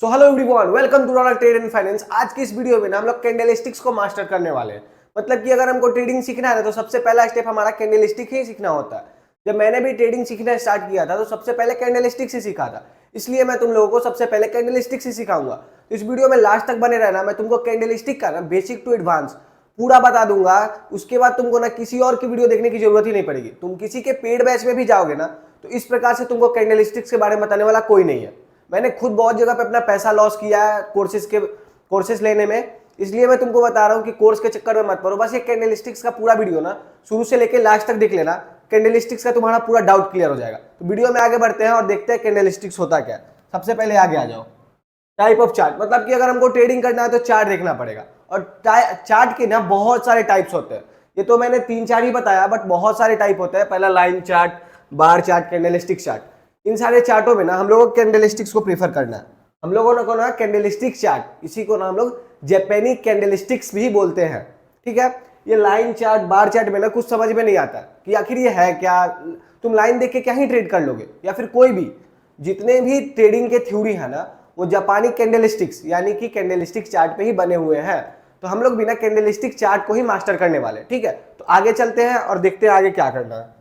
So hello everyone, welcome to Raunak trade and finance. आज की इस वीडियो में ना हम लोग कैंडलस्टिक्स को मास्टर करने वाले हैं। मतलब कि अगर हमको ट्रेडिंग सीखना है ना तो सबसे पहला स्टेप हमारा कैंडलस्टिक ही सीखना होता है। जब मैंने भी ट्रेडिंग सीखना स्टार्ट किया था तो सबसे पहले कैंडलस्टिक्स ही सीखा था, इसलिए मैं तुम लोगों को सबसे पहले कैंडलस्टिक्स ही सिखाऊंगा। तो इस वीडियो में लास्ट तक बने रहना। मैं तुमको कैंडलस्टिक का ना बेसिक टू एडवांस पूरा बता दूंगा। उसके बाद तुमको ना किसी और की वीडियो देखने की जरूरत ही नहीं पड़ेगी। तुम किसी के पेड बैच में भी जाओगे ना तो इस प्रकार से तुमको कैंडलस्टिक्स के बारे में बताने वाला कोई नहीं है। मैंने खुद बहुत जगह पे अपना पैसा लॉस किया है कोर्सेज लेने में, इसलिए मैं तुमको बता रहा हूँ कि कोर्स के चक्कर में मत पड़ो। बस ये कैंडलस्टिक्स का पूरा वीडियो ना शुरू से लेकर लास्ट तक देख लेना। कैंडलस्टिक्स का तुम्हारा पूरा डाउट क्लियर हो जाएगा। तो वीडियो में आगे बढ़ते हैं और देखते हैं कैंडलस्टिक्स होता क्या है। सबसे पहले आगे आ जाओ। टाइप ऑफ चार्ट, मतलब कि अगर हमको ट्रेडिंग करना है तो चार्ट देखना पड़ेगा। और चार्ट के ना बहुत सारे टाइप्स होते हैं। ये तो मैंने 3-4 ही बताया, बट बहुत सारे टाइप होते हैं। पहला line chart, bar chart, candlestick chart. इन सारे चार्टों में ना हम लोगों को कैंडलस्टिक्स को प्रीफर करना है। हम लोगों को ना कैंडलस्टिक चार्ट, इसी को ना हम लोग जापानीज कैंडलस्टिक्स भी बोलते हैं। ठीक है, ये लाइन चार्ट, बार चार्ट में ना कुछ समझ में नहीं आता कि आखिर ये है क्या। तुम लाइन देख के क्या ही ट्रेड कर लोगे, या फिर कोई भी जितने भी ट्रेडिंग के थ्योरी है ना वो जापानी कैंडलस्टिक्स यानी कि कैंडलस्टिक चार्ट पे ही बने हुए हैं। तो हम लोग बिना कैंडलस्टिक चार्ट को ही मास्टर करने वाले। ठीक है, तो आगे चलते हैं और देखते हैं आगे क्या करना है।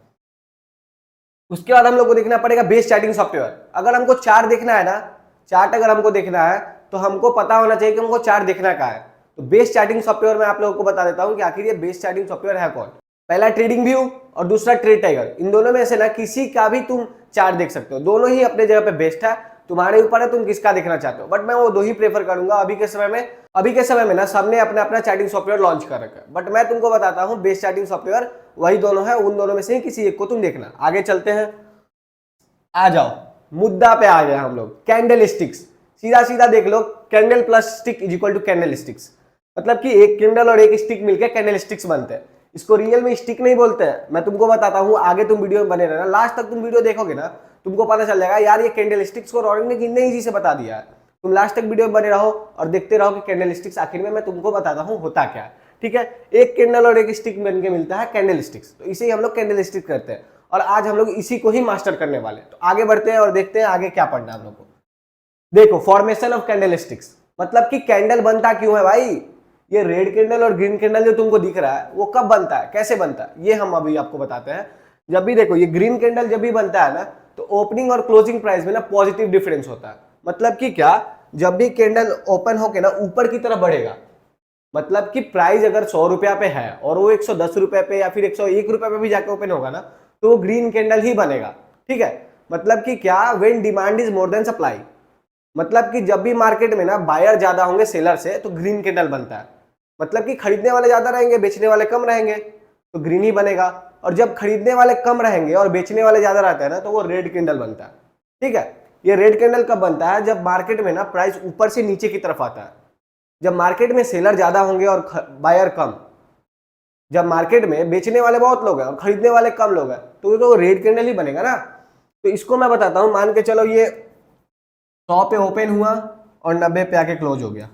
उसके बाद हम लोग को देखना पड़ेगा बेस चार्टिंग सॉफ्टवेयर। अगर हमको चार्ट देखना है ना, चार्ट अगर हमको देखना है तो हमको पता होना चाहिए कि हमको चार्ट देखना क्या है। तो बेस चार्टिंग सॉफ्टवेयर में आप लोगों को बता देता हूं कि आखिर ये बेस चार्टिंग सॉफ्टवेयर है कौन। पहला ट्रेडिंग व्यू और दूसरा ट्रेड टाइगर। इन दोनों में से ना किसी का भी तुम चार्ट देख सकते हो। दोनों ही अपने जगह पे बेस्ट है, तुम्हारे ऊपर है तुम किसका देखना चाहते हो। बट मैं वो दो ही प्रेफर करूंगा अभी के समय में ना सबने अपना अपना चार्टिंग सॉफ्टवेयर लॉन्च कर रखा है। बट मैं तुमको बताता हूँ बेस्ट चार्टिंग सॉफ्टवेयर वही दोनों है। उन दोनों में से ही किसी एक को तुम देखना। आगे चलते हैं, आ जाओ मुद्दा पे आ गए हम लोग। कैंडल स्टिक्स, सीधा सीधा देख लो। Candle plus stick is equal to candle sticks. मतलब कि एक कैंडल और एक स्टिक मिलकर कैंडल स्टिक्स बनते हैं। इसको रियल में स्टिक नहीं बोलते हैं, मैं तुमको बताता हूँ। आगे तुम वीडियो में बने रहना, लास्ट तक तुम वीडियो देखोगे ना तुमको पता चल जाएगा यार ये कैंडल स्टिक्स को रॉनिक ने कितने इजी से बता दिया है। तुम लास्ट तक वीडियो में बने रहो और देखते रहो कि कैंडल स्टिक्स आखिर में मैं तुमको बताता हूँ होता क्या है। ठीक है, एक कैंडल और एक स्टिक बन के मिलता है कैंडल स्टिक्स, तो इसे ही हम लोग कैंडल स्टिक करते हैं। और आज हम लोग इसी को ही मास्टर करने वाले हैं। तो आगे बढ़ते हैं और देखते हैं आगे क्या पढ़ना है हम लोग को। देखो, फॉर्मेशन ऑफ कैंडलस्टिक्स, मतलब कि कैंडल बनता क्यों है भाई। ये रेड कैंडल और ग्रीन कैंडल जो तुमको दिख रहा है वो कब बनता है, कैसे बनता है, ये हम अभी आपको बताते हैं। जब भी देखो ये ग्रीन कैंडल जब भी बनता है ना तो ओपनिंग और क्लोजिंग प्राइस में ना पॉजिटिव डिफरेंस होता है। मतलब कि क्या, जब भी कैंडल ओपन होके ना ऊपर की तरफ बढ़ेगा, मतलब कि प्राइस अगर 100 रुपया पे है और वो 110 रुपए पे या फिर 101 रुपए पे भी जाके ओपन होगा ना तो वो ग्रीन कैंडल ही बनेगा। ठीक है, मतलब कि क्या, when demand is more than supply, मतलब कि जब भी मार्केट में ना बायर ज्यादा होंगे सेलर से तो ग्रीन कैंडल बनता है। मतलब कि खरीदने वाले ज्यादा रहेंगे, बेचने वाले कम रहेंगे तो ग्रीन ही बनेगा। और जब खरीदने वाले कम रहेंगे और बेचने वाले ज्यादा रहते हैं ना तो वो रेड कैंडल बनता है। ठीक है, ये रेड कैंडल कब बनता है, जब मार्केट में ना प्राइस ऊपर से नीचे की तरफ आता है। जब मार्केट में सेलर ज्यादा होंगे और बायर कम, जब मार्केट में बेचने वाले बहुत लोग हैं और खरीदने वाले कम लोग हैं तो रेड कैंडल ही बनेगा ना। तो इसको मैं बताता हूं, मान के चलो ये 100 पे ओपन हुआ और 90 पे आके क्लोज हो गया।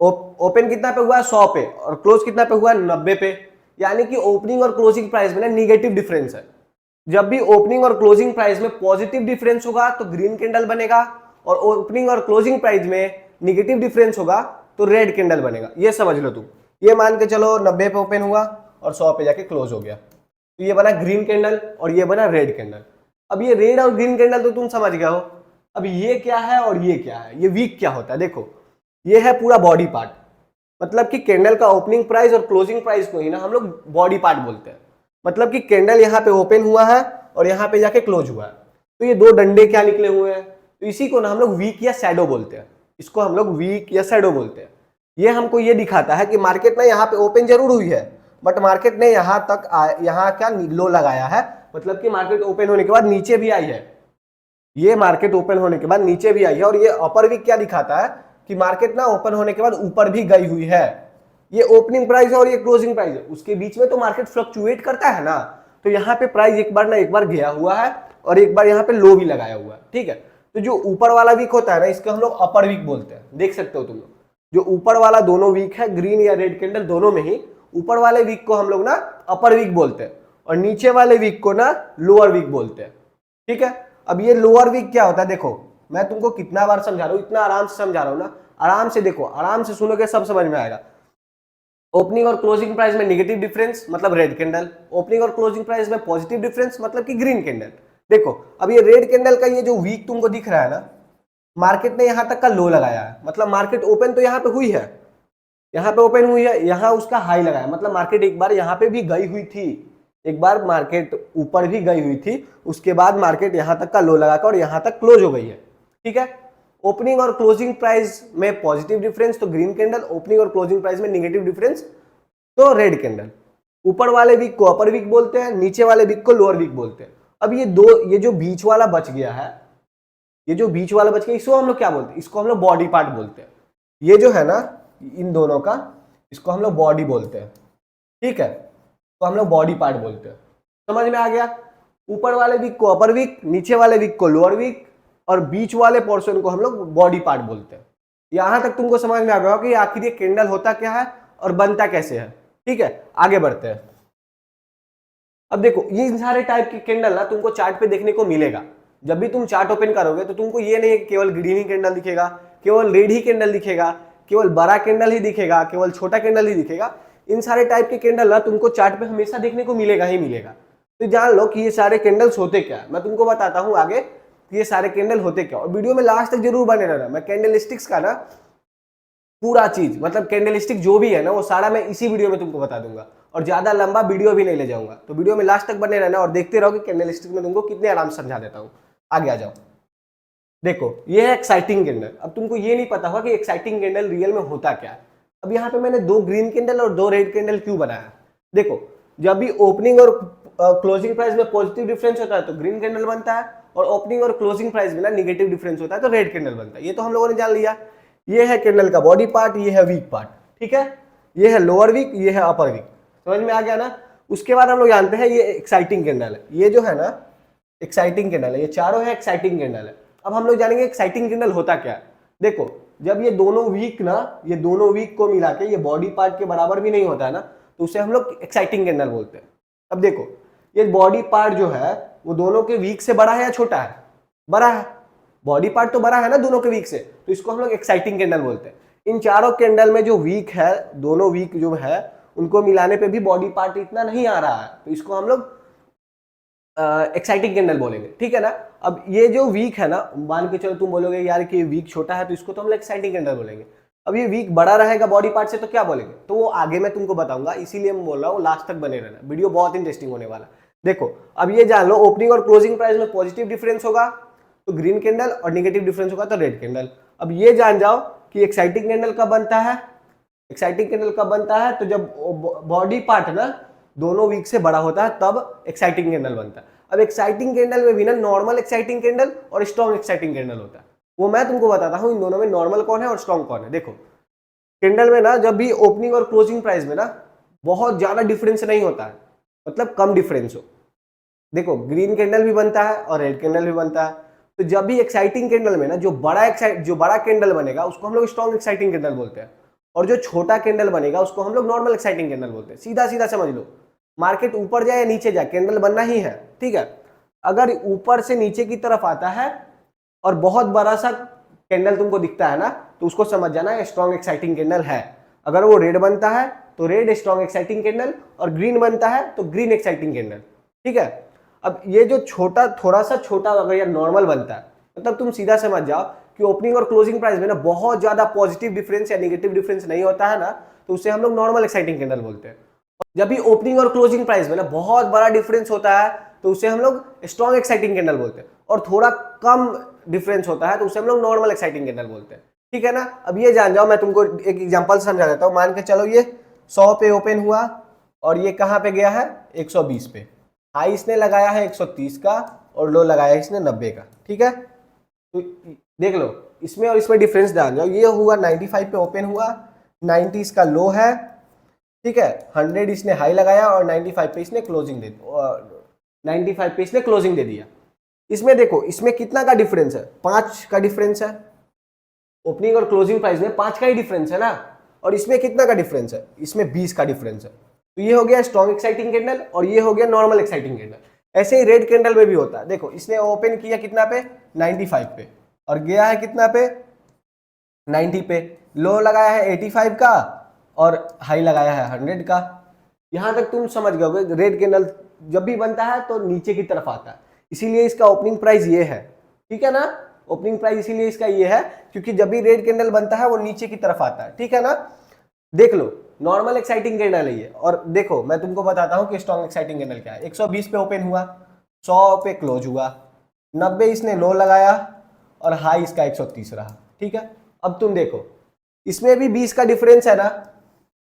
ओपन कितना पे हुआ, 100 पे, और क्लोज कितना पे हुआ, 90 पे। यानी कि ओपनिंग और क्लोजिंग प्राइस में ना निगेटिव डिफरेंस है। जब भी ओपनिंग और क्लोजिंग प्राइस में पॉजिटिव डिफरेंस होगा तो ग्रीन कैंडल बनेगा, और ओपनिंग और क्लोजिंग प्राइस में निगेटिव डिफरेंस होगा तो रेड कैंडल बनेगा। ये समझ लो तुम। ये मान के चलो 90 पे ओपन हुआ और 100 पे जाके क्लोज हो गया, तो ये बना ग्रीन कैंडल और ये बना रेड कैंडल। अब ये रेड और ग्रीन कैंडल तो तुम समझ गए हो। अब ये क्या है और ये क्या है, ये वीक क्या होता है। देखो, ये है पूरा बॉडी पार्ट। मतलब कि कैंडल का ओपनिंग प्राइस और क्लोजिंग प्राइस को ही ना हम लोग बॉडी पार्ट बोलते हैं। मतलब कि कैंडल यहाँ पे ओपन हुआ है और यहाँ पे जाके क्लोज हुआ है, तो ये दो डंडे क्या निकले हुए हैं, तो इसी को ना हम लोग वीक या शैडो बोलते हैं। इसको हम लोग वीक या शैडो बोलते हैं। ये हमको ये दिखाता है कि मार्केट में यहाँ पे ओपन जरूर हुई है, बट मार्केट ने यहाँ तक यहाँ क्या लो लगाया है। मतलब कि मार्केट ओपन होने के बाद नीचे भी आई है। ये मार्केट ओपन होने के बाद नीचे भी आई है। और ये अपर वीक क्या दिखाता है कि मार्केट ना ओपन होने के बाद ऊपर भी गई हुई है। ये ओपनिंग प्राइस है और ये क्लोजिंग प्राइस है, उसके बीच में तो मार्केट फ्लक्चुएट करता है ना। तो यहाँ पे प्राइस एक बार ना एक बार गया हुआ है और एक बार यहाँ पे लो भी लगाया हुआ है। ठीक है, तो जो ऊपर वाला वीक होता है ना इसको हम लोग अपर वीक बोलते हैं। देख सकते हो तुम लोग, जो ऊपर वाला दोनों वीक है, ग्रीन या रेड कैंडल दोनों में ही, ऊपर वाले वीक को हम लोग ना अपर वीक बोलते हैं और नीचे वाले वीक को ना लोअर वीक बोलते हैं। ठीक है, अब ये लोअर वीक क्या होता है, देखो मैं तुमको कितना बार समझा रहा हूँ, इतना आराम से समझा रहा हूँ ना, आराम से देखो, आराम से सुनोगे सब समझ में आएगा। ओपनिंग और क्लोजिंग प्राइस में निगेटिव डिफरेंस मतलब रेड कैंडल, ओपनिंग और क्लोजिंग प्राइस में पॉजिटिव डिफरेंस मतलब कि ग्रीन कैंडल। देखो अब ये रेड कैंडल का ये जो वीक तुमको दिख रहा है ना, मार्केट ने यहां तक का लो लगाया है, मतलब मार्केट ओपन तो यहां पे हुई है, यहां पे ओपन हुई है, यहां उसका हाई लगाया, मतलब मार्केट एक बार यहां पे भी गई हुई थी, एक बार मार्केट ऊपर भी गई हुई थी, उसके बाद मार्केट यहां तक का लो लगाकर और यहां तक क्लोज हो गई है। ठीक है, ओपनिंग और क्लोजिंग प्राइस में पॉजिटिव डिफरेंस तो ग्रीन कैंडल, ओपनिंग और क्लोजिंग प्राइस में निगेटिव डिफरेंस तो रेड कैंडल। ऊपर वाले वीक को अपर वीक बोलते हैं, नीचे वाले वीक को लोअर वीक बोलते हैं। अब ये जो बीच वाला बच गया है, ये जो बीच वाला बच गया, इसको हम लोग क्या बोलते हैं, इसको हम लोग बॉडी पार्ट बोलते हैं। ये जो है ना इन दोनों का, इसको हम लोग बॉडी बोलते हैं। ठीक है, तो हम लोग बॉडी पार्ट बोलते हैं। समझ में आ गया? ऊपर वाले वीक को अपर वीक, नीचे वाले वीक को लोअर वीक, और बीच वाले पोर्शन को हम लोग बॉडी पार्ट बोलते हैं। यहां तक तुमको समझ में आ गया कि आखिर ये कैंडल होता क्या है और बनता कैसे है। ठीक है, आगे बढ़ते हैं। अब देखो ये सारे टाइप के कैंडल ना तुमको चार्ट पे देखने को मिलेगा। जब भी तुम चार्ट ओपन करोगे तो तुमको ये नहीं केवल ग्रीन ही कैंडल दिखेगा, केवल रेड ही कैंडल दिखेगा, केवल बड़ा कैंडल ही दिखेगा, केवल छोटा कैंडल ही दिखेगा। इन सारे टाइप के कैंडल ना तुमको चार्ट पे हमेशा देखने को मिलेगा ही मिलेगा। तो जान लो कि ये सारे कैंडल्स होते क्या है। मैं तुमको बताता हूँ आगे कि ये सारे कैंडल होते क्या, और वीडियो में लास्ट तक जरूर बने रहना। मैं कैंडलस्टिक्स का ना पूरा चीज, मतलब कैंडलस्टिक जो भी है ना वो सारा मैं इसी वीडियो में तुमको बता दूंगा, और ज्यादा लंबा वीडियो भी नहीं ले जाऊंगा। तो वीडियो में लास्ट तक बने रहना और देखते रहो कि कैंडलस्टिक में तुमको कितने आराम से समझा देता हूँ। आगे आ जाओ। देखो ये है एक्साइटिंग कैंडल। अब तुमको ये नहीं पता होगा कि एक्साइटिंग कैंडल रियल में होता क्या है। अब यहाँ पे मैंने 2 ग्रीन कैंडल और 2 रेड कैंडल क्यों बनाया। देखो जब भी ओपनिंग और क्लोजिंग प्राइस में पॉजिटिव डिफरेंस होता है तो ग्रीन कैंडल बनता है, और ओपनिंग और क्लोजिंग प्राइस में ना निगेटिव डिफरेंस होता है तो रेड कैंडल बनता है। ये तो हम लोगों ने जान लिया। ये है कैंडल का बॉडी पार्ट, ये है वीक पार्ट। ठीक है, ये है लोअर वीक, ये है अपर वीक। समझ में आ गया ना? उसके बाद हम लोग जानते हैं ये एक्साइटिंग कैंडल है। ये जो है ना एक्साइटिंग कैंडल है, ये चारों है एक्साइटिंग कैंडल है। अब हम लोग जानेंगे एक्साइटिंग कैंडल होता क्या है। देखो जब ये दोनों वीक ना, ये दोनों वीक को मिला के ये बॉडी पार्ट के बराबर भी नहीं होता है ना, तो उसे हम लोग एक्साइटिंग कैंडल बोलते हैं। अब देखो ये बॉडी पार्ट जो है वो दोनों के वीक से बड़ा है या छोटा है? बड़ा है। बॉडी पार्ट तो बड़ा है ना दोनों के वीक से, तो इसको हम लोग एक्साइटिंग कैंडल बोलते हैं। इन चारों कैंडल में जो वीक है, दोनों वीक जो है उनको मिलाने पे भी बॉडी पार्ट इतना नहीं आ रहा है, तो इसको हम लोग एक्साइटिंग कैंडल बोलेंगे। ठीक है ना? अब ये जो वीक है ना, मान के चलो तुम बोलोगे यार कि वीक छोटा है तो इसको तो हम लोग एक्साइटिंग कैंडल बोलेंगे। अब ये वीक बड़ा रहेगा बॉडी पार्ट से तो क्या बोलेंगे, तो वो आगे मैं तुमको बताऊंगा, इसीलिए मैं बोल रहा हूँ लास्ट तक बने रहना, वीडियो बहुत इंटरेस्टिंग होने वाला। देखो अब ये जान लो ओपनिंग और क्लोजिंग प्राइस में पॉजिटिव डिफरेंस होगा तो ग्रीन कैंडल, और निगेटिव डिफरेंस होगा तो रेड कैंडल। अब ये जान जाओ कि एक्साइटिंग कैंडल कब बनता है। एक्साइटिंग कैंडल कब बनता है, तो जब बॉडी पार्ट ना दोनों वीक से बड़ा होता है तब एक्साइटिंग कैंडल बनता है। अब एक्साइटिंग कैंडल में भी ना नॉर्मल एक्साइटिंग कैंडल और स्ट्रॉन्ग एक्साइटिंग कैंडल होता है, वो मैं तुमको बताता हूँ इन दोनों में नॉर्मल कौन है और स्ट्रॉन्ग कौन है। देखो कैंडल में ना जब भी ओपनिंग और क्लोजिंग प्राइस में ना बहुत ज्यादा डिफरेंस नहीं होता है, मतलब कम डिफरेंस हो। देखो ग्रीन कैंडल भी बनता है और रेड कैंडल भी बनता है। तो जब भी एक्साइटिंग कैंडल में ना जो बड़ा कैंडल बनेगा उसको हम लोग स्ट्रॉन्ग एक्साइटिंग कैंडल बोलते हैं, और जो छोटा कैंडल बनेगा उसको हम लोग नॉर्मल एक्साइटिंग कैंडल बोलते हैं। सीधा सीधा समझ लो, मार्केट ऊपर जाए या नीचे जाए कैंडल बनना ही है। ठीक है, अगर ऊपर से नीचे की तरफ आता है और बहुत बड़ा सा कैंडल तुमको दिखता है ना, तो उसको समझ जाना स्ट्रॉन्ग एक्साइटिंग कैंडल है। अगर वो रेड बनता है तो रेड स्ट्रॉन्ग एक्साइटिंग कैंडल, और ग्रीन बनता है तो ग्रीन एक्साइटिंग कैंडल। ठीक है, अब ये जो छोटा, थोड़ा सा छोटा अगर या नॉर्मल बनता है, मतलब तुम सीधा समझ जाओ कि ओपनिंग और क्लोजिंग प्राइस में ना बहुत ज्यादा पॉजिटिव डिफरेंस या नेगेटिव डिफरेंस नहीं होता है ना, तो उसे हम लोग नॉर्मल एक्साइटिंग कैंडल बोलते हैं। जब भी ओपनिंग और क्लोजिंग प्राइस में ना बहुत बड़ा डिफरेंस होता है तो उसे हम लोग स्ट्रॉन्ग एक्साइटिंग कैंडल बोलते हैं, और थोड़ा कम डिफरेंस होता है तो उसे हम लोग नॉर्मल एक्साइटिंग कैंडल बोलते हैं। ठीक है ना? अब ये जान जाओ, मैं तुमको एक एग्जांपल समझा देता हूँ। मान के चलो ये 100 पे ओपन हुआ और ये कहाँ पे गया है 120 पे, हाई इसने लगाया है 130 का और लो लगाया है इसने 90 का। ठीक है, तो देख लो इसमें और इसमें डिफरेंस जान जाओ। ये हुआ 95 पे ओपन हुआ, 90 इसका लो है। ठीक है, 100 इसने हाई लगाया और 95 पे इसने क्लोजिंग दे 95 पे इसने क्लोजिंग दे दिया। इसमें देखो इसमें कितना का डिफरेंस है, 5 का डिफरेंस है। ओपनिंग और क्लोजिंग प्राइस में 5 का ही डिफरेंस है ना, और इसमें कितना का डिफरेंस है, इसमें 20 का डिफरेंस है। तो ये हो गया स्ट्रॉन्ग एक्साइटिंग कैंडल और ये हो गया नॉर्मल एक्साइटिंग कैंडल। ऐसे ही रेड कैंडल में भी होता है। देखो इसने ओपन किया कितना पे 95 पे, और गया है कितना पे, 90 पे। लो लगाया है 85 का और हाई लगाया है 100 का। यहां तक तुम समझ गए होगे। रेड कैंडल जब भी बनता है तो नीचे की तरफ आता है, इसीलिए इसका ओपनिंग प्राइस ये है, ठीक है ना। ओपनिंग प्राइस इसीलिए इसका ये है क्योंकि जब भी रेड कैंडल बनता है वो नीचे की तरफ आता है, ठीक है ना। देख लो, नॉर्मल एक्साइटिंग कैंडल है ये। और देखो मैं तुमको बताता हूं कि स्ट्रॉन्ग एक्साइटिंग कैंडल क्या है। 120 पे ओपन हुआ, 100 पे क्लोज हुआ, 90 इसने लो लगाया और हाई इसका 130 रहा, ठीक है। अब तुम देखो, इसमें भी 20 का डिफरेंस है ना,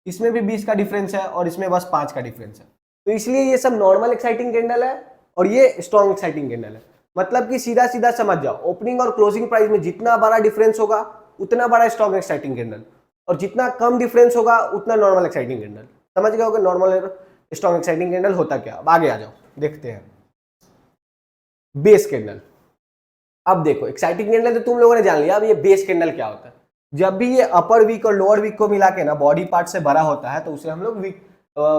इसमें भी 20 का डिफरेंस है और इसमें बस 5 का डिफरेंस है। तो इसलिए ये सब नॉर्मल एक्साइटिंग कैंडल है और ये स्ट्रॉन्ग एक्साइटिंग कैंडल है। मतलब कि सीधा सीधा समझ जाओ, ओपनिंग और क्लोजिंग प्राइस में जितना बड़ा डिफरेंस होगा उतना बड़ा स्ट्रॉन्ग एक्साइटिंग कैंडल, और जितना कम डिफरेंस होगा उतना नॉर्मल एक्साइटिंग कैंडल। समझ गए होगे नॉर्मल स्ट्रॉन्ग एक्साइटिंग कैंडल होता क्या। अब आगे आ जाओ, देखते हैं बेस कैंडल। अब देखो, एक्साइटिंग कैंडल तो तुम लोगों ने जान लिया, अब ये बेस कैंडल क्या होता है। जब भी ये अपर वीक और लोअर वीक को मिला के ना बॉडी पार्ट से बड़ा होता है तो उसे हम लोग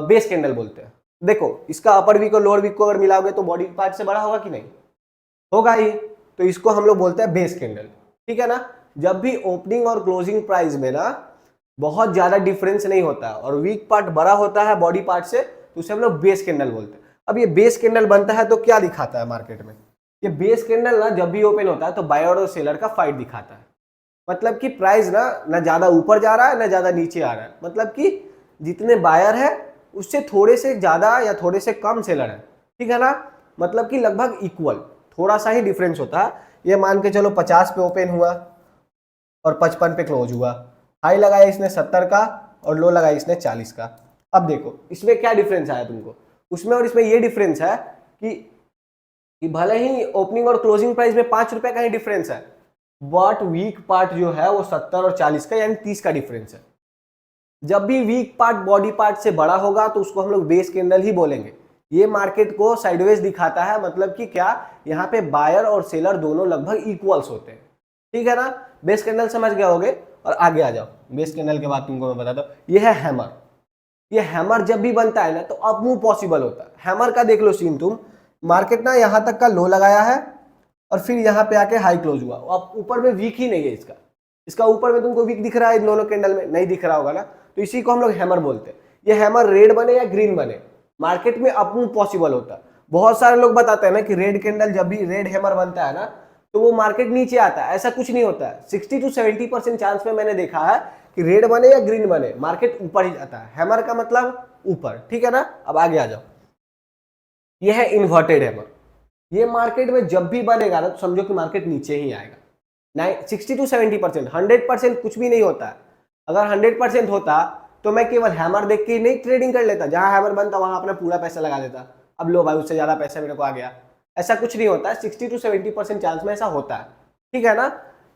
बेस कैंडल बोलते हैं। देखो, इसका अपर वीक और लोअर वीक को अगर मिलाओगे तो बॉडी पार्ट से बड़ा होगा कि नहीं, होगा ही। तो इसको हम लोग बोलते हैं बेस कैंडल, ठीक है ना। जब भी ओपनिंग और क्लोजिंग प्राइस में ना बहुत ज्यादा डिफरेंस नहीं होता और वीक पार्ट बड़ा होता है बॉडी पार्ट से, तो उसे हम लोग बेस कैंडल बोलते हैं। अब ये बेस कैंडल बनता है तो क्या दिखाता है मार्केट में, ये बेस कैंडल ना जब भी ओपन होता है तो बायर और सेलर का फाइट दिखाता है। मतलब कि प्राइस ना ज्यादा ऊपर जा रहा है ना ज्यादा नीचे आ रहा है। मतलब कि जितने बायर है उससे थोड़े से ज्यादा या थोड़े से कम सेलर है, ठीक है ना। मतलब कि लगभग इक्वल, थोड़ा सा ही डिफरेंस होता है। ये मान के चलो 50 पे ओपन हुआ और 55 पे क्लोज हुआ, हाई लगाया इसने 70 का और लो लगाया इसने 40 का। अब देखो इसमें क्या डिफरेंस आया तुमको, उसमें और इसमें ये डिफरेंस है कि भले ही ओपनिंग और क्लोजिंग प्राइस में 5 रुपए का ही डिफरेंस है, बट वीक पार्ट जो है वो 70 और 40 का यानी 30 का डिफरेंस है। जब भी वीक पार्ट बॉडी पार्ट से बड़ा होगा तो उसको हम लोग बेस कैंडल ही बोलेंगे। ये मार्केट को साइडवेज दिखाता है, मतलब कि क्या, यहाँ पे बायर और सेलर दोनों लगभग इक्वल्स होते हैं, ठीक है ना। बेस कैंडल समझ गए होगे। और आगे आ जाओ, बेस कैंडल के बाद तुमको मैं बताता हूँ, ये है हैमर। ये हैमर जब भी बनता है ना तो अप मूव पॉसिबल होता है। हैमर का देख लो सीन तुम, मार्केट ना यहाँ तक का लो लगाया है और फिर यहाँ पे आके हाई क्लोज हुआ। अब ऊपर में वीक ही नहीं है इसका ऊपर में तुमको वीक दिख रहा है इन दोनों कैंडल में, नहीं दिख रहा होगा ना, तो इसी को हम लोग हैमर बोलते हैं। ये हैमर रेड बने या ग्रीन बने, मार्केट में अप मूव पॉसिबल होता है। बहुत सारे लोग बताते हैं ना कि रेड कैंडल जब भी रेड हैमर बनता है ना तो वो मार्केट नीचे आता है। ऐसा कुछ नहीं होता है। 60 to 70% चांस में मैंने देखा है कि रेड बने या ग्रीन बने, मार्केट ऊपर ही जाता है। हैमर का मतलब ऊपर, ठीक है ना। अब आगे आ जाओ, ये है इन्वर्टेड हैमर। ये मार्केट में जब भी बनेगा ना तो समझो कि मार्केट नीचे ही आएगा। 60 to 70%, 100% कुछ भी नहीं होता है। अगर 100% होता तो मैं केवल हैमर देख के ही नहीं ट्रेडिंग कर लेता, जहां हैमर बनता वहां अपना पूरा पैसा लगा देता। अब लो भाई, उससे ज्यादा पैसा मेरे को आ गया। ऐसा कुछ नहीं होता है। 60 to 70% चांस में ऐसा होता है, ठीक है ना।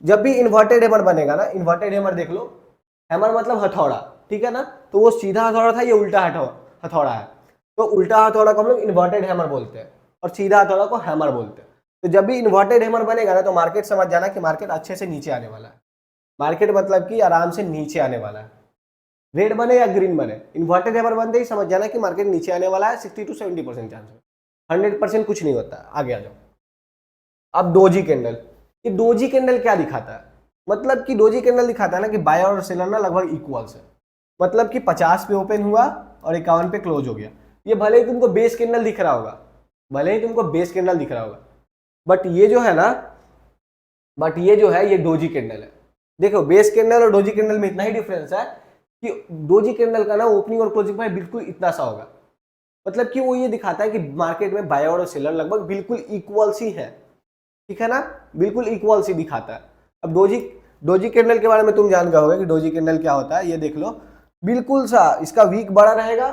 जब भी इन्वर्टेड हैमर बनेगा ना, इन्वर्टेड हैमर देख लो, हैमर मतलब हथौड़ा, ठीक है ना। तो वो सीधा हथौड़ा था, ये उल्टा हथौड़ा है। तो उल्टा हथौड़ा को हम लोग इन्वर्टेड हैमर बोलते हैं और सीधा हथौड़ा को हैमर बोलते हैं। तो जब भी इन्वर्टेड हैमर बनेगा ना तो मार्केट समझ जाना कि मार्केट अच्छे से नीचे आने वाला है। मार्केट मतलब कि आराम से नीचे आने वाला है। रेड बने या ग्रीन बने, इन्वर्टेड हैमर बनते ही समझ जाना कि मार्केट नीचे आने वाला है। 60 to 70% चांस में, 100% कुछ नहीं होता। आगे आ जाओ। अब डोजी कैंडल, ये डोजी कैंडल क्या दिखाता है, मतलब कि डोजी कैंडल दिखाता है ना कि बायर और सेलर ना लगभग इक्वल्स है। मतलब कि 50 पे ओपन हुआ और 51 पे क्लोज हो गया। ये भले ही तुमको बेस कैंडल दिख रहा होगा, भले ही तुमको बेस कैंडल दिख रहा होगा, बट ये जो है ना, ये डोजी कैंडल है। देखो, बेस कैंडल और डोजी कैंडल में इतना ही डिफरेंस है कि डोजी कैंडल का ना ओपनिंग और क्लोजिंग प्राइस बिल्कुल इतना सा होगा। मतलब कि वो ये दिखाता है कि मार्केट में बायर और सेलर लगभग बिल्कुल इक्वल सी है, ठीक है ना, बिल्कुल इक्वल सी दिखाता है। अब डोजी कैंडल के बारे में तुम जान गए होगे कि डोजी कैंडल क्या होता है। ये देख लो, बिल्कुल सा इसका वीक बड़ा रहेगा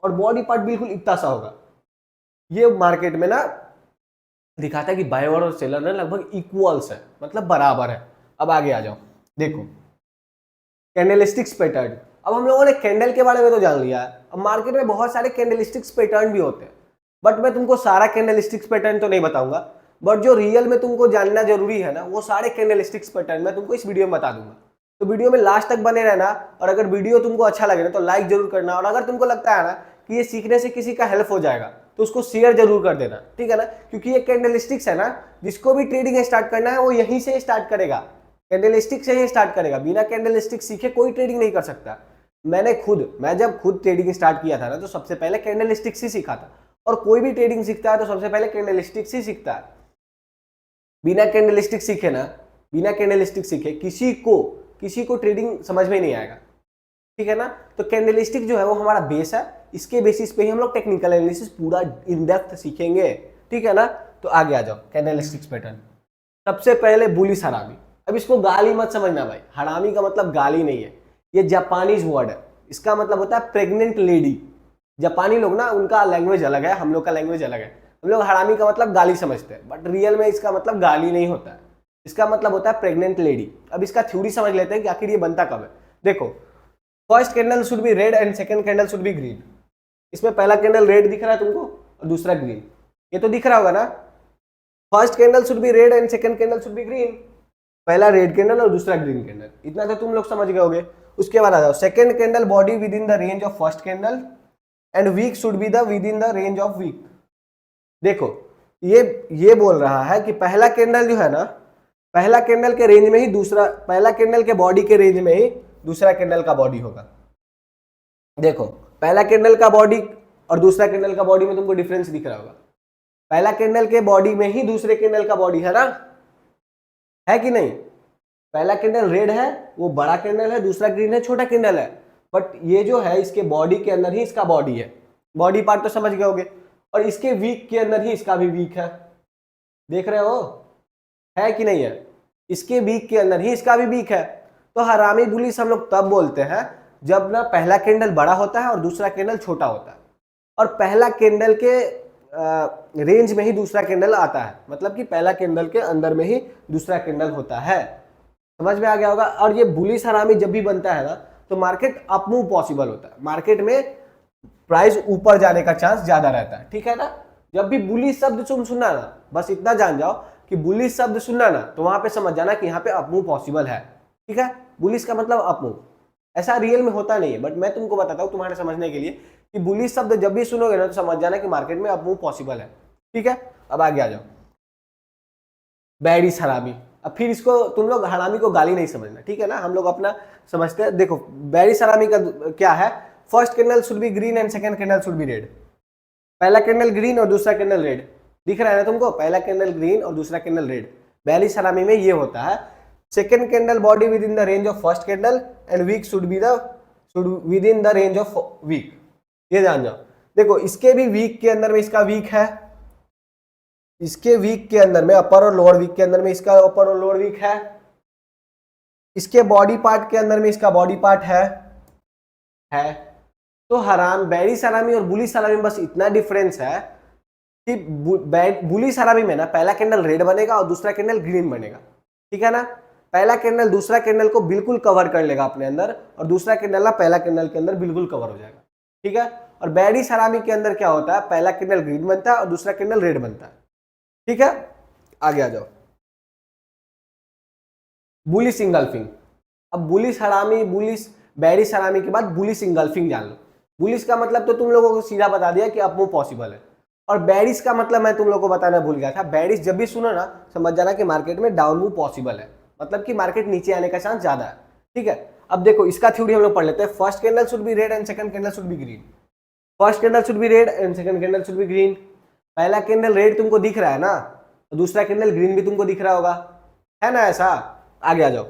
और बॉडी पार्ट बिल्कुल इतना सा होगा। ये मार्केट में ना दिखाता है कि बायर और सेलर ना लगभग इक्वल्स है, मतलब बराबर है। अब आगे आ जाओ, देखो कैंडलस्टिक्स पैटर्न। अब हम लोगों ने कैंडल के बारे में तो जान लिया है। अब मार्केट में बहुत सारे कैंडलस्टिक्स पैटर्न भी होते हैं, बट मैं तुमको सारा कैंडलस्टिक्स पैटर्न तो नहीं बताऊंगा, बट जो रियल में तुमको जानना जरूरी है ना वो सारे कैंडलस्टिक्स पैटर्न मैं तुमको इस वीडियो में बता दूंगा। तो वीडियो में लास्ट तक बने रहना, और अगर वीडियो तुमको अच्छा लगे ना तो लाइक जरूर करना। और अगर तुमको लगता है ना कि ये सीखने से किसी का हेल्प हो जाएगा तो उसको शेयर जरूर कर देना, ठीक है ना, क्योंकि ये कैंडलस्टिक्स है ना, जिसको भी ट्रेडिंग स्टार्ट करना है वो यहीं से स्टार्ट करेगा, कैंडलस्टिक से ही स्टार्ट करेगा। बिना कैंडलस्टिक सीखे कोई ट्रेडिंग नहीं कर सकता। मैं जब खुद ट्रेडिंग स्टार्ट किया था ना तो सबसे पहले कैंडलस्टिक्स ही सीखा था, और कोई भी ट्रेडिंग सीखता है तो सबसे पहले कैंडलस्टिक्स ही सीखता है। बिना कैंडलस्टिक सीखे ना, बिना कैंडलस्टिक सीखे किसी को ट्रेडिंग समझ में नहीं आएगा, ठीक है ना। तो कैंडलस्टिक जो है वो हमारा बेस है, इसके बेसिस पे ही हम लोग टेक्निकल एनालिसिस पूरा इन डेप्थ सीखेंगे, ठीक है ना। तो आगे आ जाओ, कैंडलस्टिक्स पैटर्न। सबसे पहले बुलिश हरामी। अब इसको गाली मत समझना भाई, हरामी का मतलब गाली नहीं है, ये जापानीज वर्ड है, इसका मतलब होता है प्रेग्नेंट लेडी। जापानी लोग ना, उनका लैंग्वेज अलग है, हम लोग का लैंग्वेज अलग है। हम लोग हरामी का मतलब गाली समझते हैं, बट रियल में इसका मतलब गाली नहीं होता है, इसका मतलब होता है प्रेग्नेंट लेडी। अब इसका थ्योरी समझ लेते हैं कि आखिर ये बनता कब है। देखो, first candle should be red and second candle should be green. इसमें पहला कैंडल रेड दिख रहा है तुमको और दूसरा ग्रीन, ये तो दिख रहा होगा ना। First candle should be red and second candle should be green, पहला रेड कैंडल और दूसरा ग्रीन कैंडल, इतना तो तुम लोग समझ गए होगे। उसके बाद आ जाओ, second candle body within the range of first candle and wick should be the within the range of wick. देखो, ये बोल रहा है कि पहला कैंडल जो है ना, पहला कैंडल के रेंज में ही दूसरा, पहला कैंडल के बॉडी के रेंज में ही दूसरा कैंडल का बॉडी होगा। देखो, पहला कैंडल का बॉडी और दूसरा कैंडल का बॉडी में तुमको डिफरेंस दिख रहा होगा। पहला कैंडल के बॉडी में ही दूसरे कैंडल का बॉडी है ना, है कि नहीं। पहला कैंडल रेड है, वो बड़ा कैंडल है, दूसरा ग्रीन है, छोटा कैंडल है, बट ये जो है इसके बॉडी के अंदर ही इसका बॉडी है, बॉडी पार्ट तो समझ गए होगे, और इसके वीक के अंदर ही इसका भी वीक है, देख रहे हो, है कि नहीं है। इसके वीक के अंदर ही इसका भी वीक है। तो हरामी बुलिश हम लोग तब बोलते हैं जब ना पहला कैंडल बड़ा होता है और दूसरा कैंडल छोटा होता है, और पहला कैंडल के रेंज में ही दूसरा कैंडल आता है, मतलब कि पहला कैंडल के अंदर में ही दूसरा कैंडल होता है। समझ में आ गया होगा। और ये बुलिश हरामी जब भी बनता है ना तो मार्केट अप मूव पॉसिबल होता है, मार्केट में प्राइस ऊपर जाने का चांस ज्यादा रहता है, ठीक है ना। जब भी बुलिश शब्द सुनना ना, बस इतना जान जाओ कि बुलिश शब्द सुनना ना, तो वहां पे समझ जाना कि यहाँ पे अप मूव पॉसिबल है, ठीक है। बुलिश का मतलब अप मूव, ऐसा रियल में होता नहीं है, बट मैं तुमको बताता हूँ तुम्हारे समझने के लिए कि बुलिश शब्द जब भी सुनोगे ना तो समझ जाना कि मार्केट में अप मूव पॉसिबल है, ठीक है। अब आगे आ जाओ, बेरिश हरामी। अब फिर इसको तुम लोग हरामी को गाली नहीं समझना, ठीक है ना, हम लोग अपना समझते हैं। देखो, बेरिश हरामी का क्या है, first candle should be green and second candle should be red. पहला कैंडल ग्रीन और दूसरा कैंडल रेड, दिख रहा है ना तुमको, पहला कैंडल ग्रीन और दूसरा कैंडल रेड। बेरिश हरामी में ये होता है, second candle body within the range of first candle and wick should within the range of wick, ये जान जाओ। देखो, इसके भी वीक के अंदर में इसका वीक है, इसके वीक के अंदर में अपर और लोअर वीक के अंदर में इसका अपर और लोअर वीक है, इसके बॉडी पार्ट के अंदर में इसका बॉडी पार्ट है। तो बेरिश हरामी और बुलिश हरामी में बस इतना डिफरेंस है कि बुलिश हरामी में ना पहला कैंडल रेड बनेगा और दूसरा कैंडल ग्रीन बनेगा, ठीक है ना। पहला कैंडल दूसरा कैंडल को बिल्कुल कवर कर लेगा अपने अंदर, और दूसरा कैंडल ना पहला कैंडल के अंदर बिल्कुल कवर हो जाएगा, ठीक है। और बेरिश हरामी के अंदर क्या होता है, पहला कैंडल ग्रीन बनता है और दूसरा कैंडल रेड बनता है, ठीक है। आगे आ जाओ, बुलिश इंगल्फिंग। अब बुलिश हरामी, बेरिश हरामी के बाद बुलिश इंगल्फिंग जान लो। बुलिश का मतलब तो तुम लोगों को सीधा बता दिया कि अप मूव पॉसिबल है, और बेरिश का मतलब मैं तुम लोगों को बताना भूल गया था। बेरिश जब भी सुनो ना समझ जाना कि मार्केट में डाउन मूव पॉसिबल है, मतलब कि मार्केट नीचे आने का चांस ज्यादा है, ठीक है। अब देखो, इसका थ्योरी हम लोग पढ़ लेते हैं। First candle should be red and second candle should be green. First candle should be red and second candle should be green. पहला कैंडल रेड तुमको दिख रहा है ना, तो दूसरा कैंडल ग्रीन भी तुमको दिख रहा होगा, है ना ऐसा। आगे आ जाओ,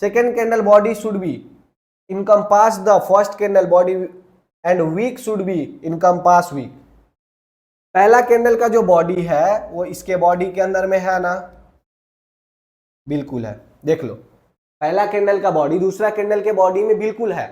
second candle body should be encompass the first candle body and wick should be encompass wick. पहला कैंडल का जो बॉडी है वो इसके बॉडी के अंदर में है ना, बिल्कुल है। देख लो, पहला कैंडल का बॉडी दूसरा कैंडल के बॉडी में बिल्कुल है,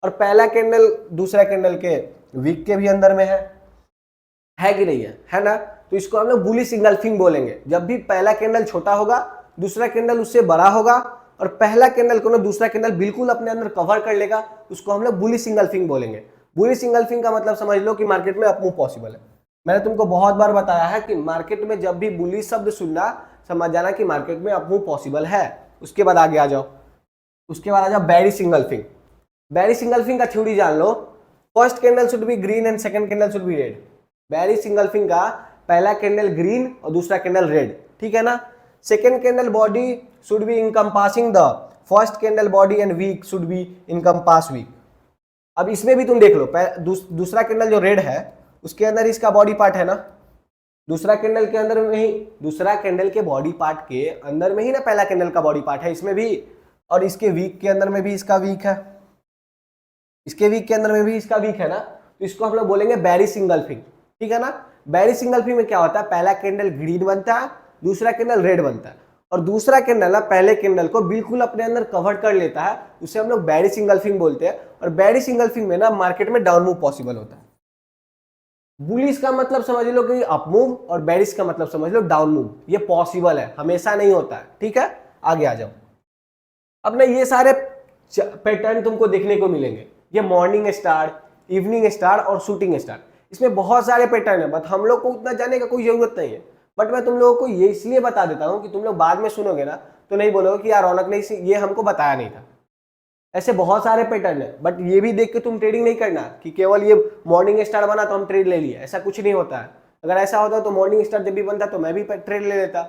और पहला कैंडल दूसरा कैंडल के वीक के भी अंदर में है कि नहीं है ना। तो इसको हम लोग बुलिश इंगल्फिंग बोलेंगे। जब भी पहला कैंडल छोटा होगा, दूसरा कैंडल उससे बड़ा होगा, और पहला कैंडल को ना दूसरा कैंडल बिल्कुल अपने अंदर कवर कर लेगा, उसको हम लोग बुलिश इंगल्फिंग बोलेंगे। बुलिश इंगल्फिंग का मतलब समझ लो कि मार्केट में अप मूव पॉसिबल है। मैंने तुमको बहुत बार बताया है कि मार्केट में जब भी बुलिश शब्द सुनना, समझ जाना कि मार्केट में अप मूव पॉसिबल है। उसके बाद आगे आ जाओ, बेरिश इंगल्फिंग। बेरिश इंगल्फिंग का थ्योरी जान लो। First candle should be green and second candle should be red. Bearish engulfing का पहला कैंडल ग्रीन और दूसरा कैंडल रेड, ठीक है ना। Second candle body should be encompassing the first candle body and wick should be encompass wick. अब इसमें भी तुम देख लो, दूसरा कैंडल जो रेड है उसके अंदर इसका बॉडी पार्ट है ना, दूसरा कैंडल के अंदर में ही, दूसरा कैंडल के बॉडी पार्ट के अंदर में ही ना पहला कैंडल का बॉडी पार्ट है, इसमें भी, और इसके वीक के अंदर में भी इसका वीक है, इसके वीक के अंदर में भी इसका वीक है ना। तो इसको हम लोग बोलेंगे बेरिश इंगल्फिंग, ठीक है ना। बेरिश इंगल्फिंग में क्या होता है, पहला कैंडल ग्रीन बनता है, दूसरा कैंडल रेड बनता है, और दूसरा कैंडल ना पहले कैंडल को बिल्कुल अपने अंदर कवर कर लेता है, उसे हम लोग बेरिश इंगल्फिंग बोलते हैं। और बेरिश इंगल्फिंग में ना मार्केट में डाउन मूव पॉसिबल होता है। बुलिश का मतलब समझ लो कि अप मूव, और बेरिश का मतलब समझ लो डाउन मूव। ये पॉसिबल है, हमेशा नहीं होता है, ठीक है। आगे आ जाओ। अब ना ये सारे पैटर्न तुमको देखने को मिलेंगे, ये मॉर्निंग स्टार, इवनिंग स्टार और शूटिंग स्टार, इसमें बहुत सारे पैटर्न है, बट हम लोग को उतना जाने का कोई जरूरत नहीं है। बट मैं तुम लोगों को ये इसलिए बता देता हूँ कि तुम लोग बाद में सुनोगे ना तो नहीं बोलोगे कि यार रौनक ने ये हमको बताया नहीं था। ऐसे बहुत सारे पैटर्न है, बट ये भी देख के तुम ट्रेडिंग नहीं करना कि केवल ये मॉर्निंग स्टार बना तो हम ट्रेड ले लिए, ऐसा कुछ नहीं होता है। अगर ऐसा होता तो मॉर्निंग स्टार जब भी बनता तो मैं भी ट्रेड ले लेता।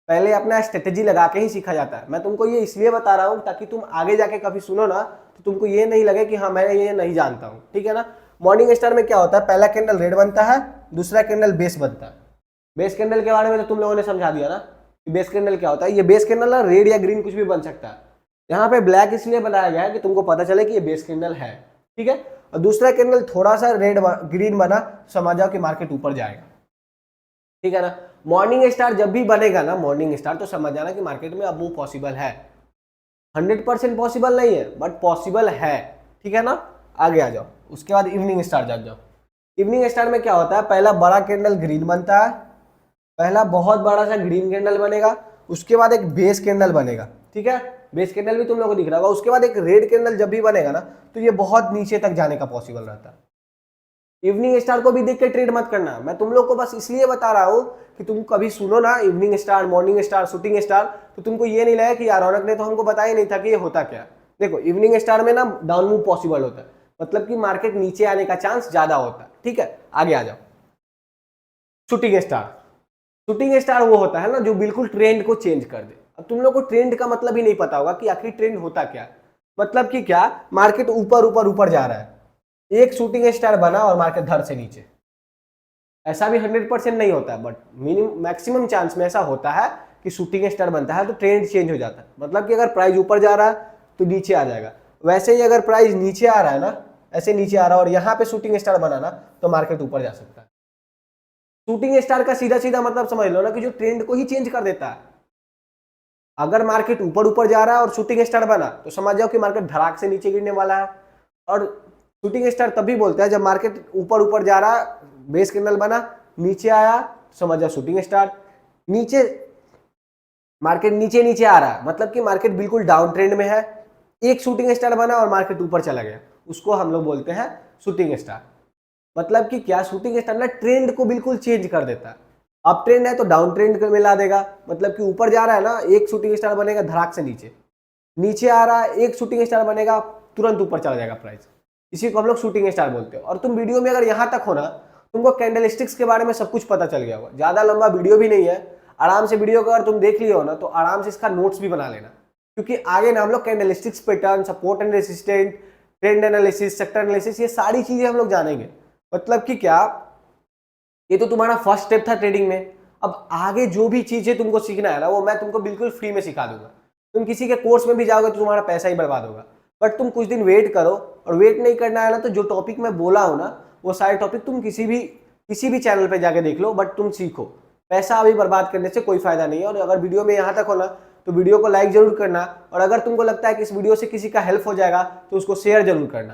पहले अपना स्ट्रेटेजी लगा के ही सीखा जाता है। मैं तुमको ये इसलिए बता रहा हूँ ताकि तुम आगे जाके कभी सुनो ना तो तुमको ये नहीं लगे कि हाँ मैं ये नहीं जानता हूँ, ठीक है ना। मॉर्निंग स्टार में क्या होता है, पहला कैंडल रेड बनता है, दूसरा कैंडल बेस बनता है। बेस कैंडल के बारे में तो तुम लोगों ने समझा दिया ना कि बेस कैंडल क्या होता है। ये बेस कैंडल ना रेड या ग्रीन कुछ भी बन सकता है, यहाँ पे ब्लैक इसलिए बनाया गया है कि तुमको पता चले कि ये बेस कैंडल है, ठीक है। और दूसरा कैंडल थोड़ा सा रेड ग्रीन बना, समझ जाओ कि मार्केट ऊपर जाएगा, ठीक है ना। मॉर्निंग स्टार जब भी बनेगा ना मॉर्निंग स्टार, तो समझ जाना कि मार्केट में अब मूव पॉसिबल है। 100% पॉसिबल नहीं है बट पॉसिबल है, ठीक है ना। आगे आ जाओ। उसके बाद इवनिंग स्टार जाओ। इवनिंग स्टार में क्या होता है, पहला बड़ा कैंडल ग्रीन बनता है, पहला बहुत बड़ा सा ग्रीन कैंडल बनेगा, उसके बाद एक बेस कैंडल बनेगा, ठीक है। बेस कैंडल भी तुम लोगों को दिख रहा होगा। उसके बाद एक रेड कैंडल जब भी बनेगा ना तो ये बहुत नीचे तक जाने का पॉसिबल रहता है। इवनिंग स्टार को भी देख के ट्रेड मत करना, मैं तुम लोग को बस इसलिए बता रहा हूँ कि तुम कभी सुनो ना evening star, morning star, shooting star, तो तुमको ये नहीं लगा कि यार रौनक ने तो हमको बताया नहीं था कि ये होता क्या। देखो इवनिंग स्टार में ना डाउन मूव पॉसिबल होता है, मतलब कि मार्केट नीचे आने का चांस ज्यादा होता है, ठीक है। आगे आ जाओ। शूटिंग स्टार, शूटिंग स्टार वो होता है ना जो बिल्कुल ट्रेंड को चेंज कर दे। अब तुम लोग को ट्रेंड का मतलब ही नहीं पता होगा कि आखिर ट्रेंड होता क्या, मतलब कि क्या मार्केट ऊपर ऊपर ऊपर जा रहा है, एक शूटिंग स्टार बना और मार्केट धड़ से नीचे। ऐसा भी 100% नहीं होता है, बट मिनिमम मैक्सिमम चांस में ऐसा होता है कि शूटिंग स्टार बनता है तो ट्रेंड चेंज हो जाता है। मतलब कि अगर प्राइस ऊपर जा रहा है तो नीचे आ जाएगा, वैसे ही अगर प्राइस नीचे आ रहा है ना, ऐसे नीचे आ रहा है और यहाँ पे शूटिंग स्टार बनाना तो मार्केट ऊपर जा सकता है। शूटिंग स्टार का सीधा सीधा मतलब समझ लो ना कि जो ट्रेंड को ही चेंज कर देता है। अगर मार्केट ऊपर ऊपर जा रहा है और शूटिंग स्टार बना तो समझ जाओ कि मार्केट धड़ाक से नीचे गिरने वाला है। और शूटिंग स्टार तभी बोलते हैं जब मार्केट ऊपर ऊपर जा रहा, बेस कैंडल बना, नीचे आया, समझ जाओ शूटिंग स्टार। नीचे मार्केट नीचे नीचे आ रहा है, मतलब कि मार्केट बिल्कुल डाउन ट्रेंड में है, एक शूटिंग स्टार बना और मार्केट ऊपर चला गया, उसको हम लोग बोलते हैं शूटिंग स्टार। मतलब कि क्या, शूटिंग स्टार ना ट्रेंड को बिल्कुल चेंज कर देता है। अप ट्रेंड है तो डाउन ट्रेंड में ला देगा, मतलब कि ऊपर जा रहा है ना, एक शूटिंग स्टार बनेगा धड़ाक से नीचे, नीचे आ रहा है एक शूटिंग स्टार बनेगा तुरंत ऊपर चला जाएगा प्राइस, इसी को हम लोग शूटिंग स्टार बोलते हैं। और तुम वीडियो में अगर यहाँ तक हो ना, तुमको कैंडलस्टिक्स के बारे में सब कुछ पता चल गया होगा। ज्यादा लंबा वीडियो भी नहीं है, आराम से वीडियो को अगर तुम देख लियो ना तो आराम से इसका नोट्स भी बना लेना, क्योंकि आगे ना हम लोग candlesticks pattern, support and resistant, trend analysis, sector analysis, ये सारी चीजें हम लोग जानेंगे। मतलब कि क्या, ये तो तुम्हारा फर्स्ट स्टेप था ट्रेडिंग में। अब आगे जो भी चीजें तुमको सीखना है ना वो मैं तुमको बिल्कुल फ्री में सिखा दूंगा। तुम किसी के कोर्स में भी जाओगे तो तुम्हारा पैसा ही बर्बाद होगा, बट तुम कुछ दिन वेट करो। और वेट नहीं करना है ना तो जो टॉपिक मैं बोला हूं ना वो सारे टॉपिक तुम किसी भी चैनल पे जाके देख लो, बट तुम सीखो। पैसा अभी बर्बाद करने से कोई फायदा नहीं है। और अगर वीडियो में यहाँ तक हो ना तो वीडियो को लाइक जरूर करना, और अगर तुमको लगता है कि इस वीडियो से किसी का हेल्प हो जाएगा तो उसको शेयर जरूर करना।